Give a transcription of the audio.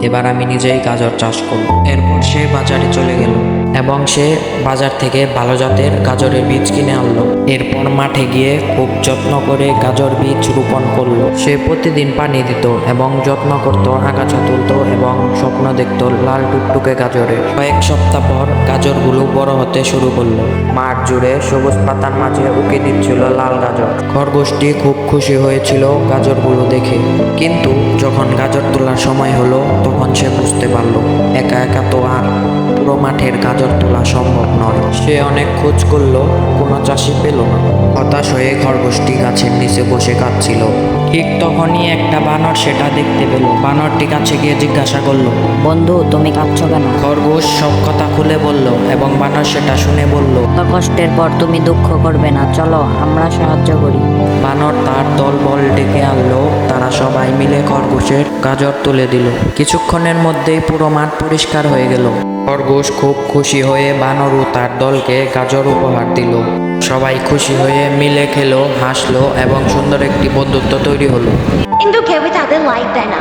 এবার আমি নিজেই গাজর চাষ করব। এরপর সে বাজারে চলে গেল এবং সে বাজার থেকে ভালো জাতের গাজরের বীজ কিনে আনলো। এরপর মাঠে গিয়ে খুব যত্ন করে গাজর বীজ রোপণ করলো। সে প্রতিদিন পানি দিত এবং যত্ন করত, আগাছা তুলতো এবং স্বপ্ন দেখত লাল টুকটুকে গাজরের। কয়েক সপ্তাহ পর গাজরগুলো বড় হতে শুরু করলো। মাঠ জুড়ে সবুজ পাতার মাঝে উকি দিচ্ছিল লাল গাজর। খরগোশটি খুব খুশি হয়েছিল গাজরগুলো দেখে। কিন্তু যখন গাজর তোলার সময় হলো তখন সে বুঝতে পারলো একা একা তো আর পুরো মাঠের গাজর তোলা সম্ভব নয়। সে অনেক খোঁজ করলো, কোনো চাষি পেল না। হতাশ হয়ে খরগোশটি গাছের নিচে বসে কাঁদছিল। ঠিক তখনই একটা বানর সেটা দেখতে পেল। বানরটি কাছে গিয়ে জিজ্ঞাসা করলো, বন্ধু, তুমি কাঁদছো কেন? খরগোশ সব কথা খুলে বলল এবং বানর সেটা শুনে বলল, এত কষ্টের পর তুমি দুঃখ করবে না, চলো আমরা সাহায্য করি। বানর তার দলবল ডেকে আনলো। তারা সবাই মিলে খরগোশের গাজর তুলে দিল। কিছুক্ষণের মধ্যেই পুরো মাঠ পরিষ্কার হয়ে গেল। খরগোশ খুব খুশি হয়ে বানর ও তার দলকে গাজর উপহার দিল। সবাই খুশি হয়ে মিলে খেলো, হাসলো এবং সুন্দর একটি বন্ধুত্ব তৈরি হলো। কিন্তু কেউই তাদের লাইক দেয় না।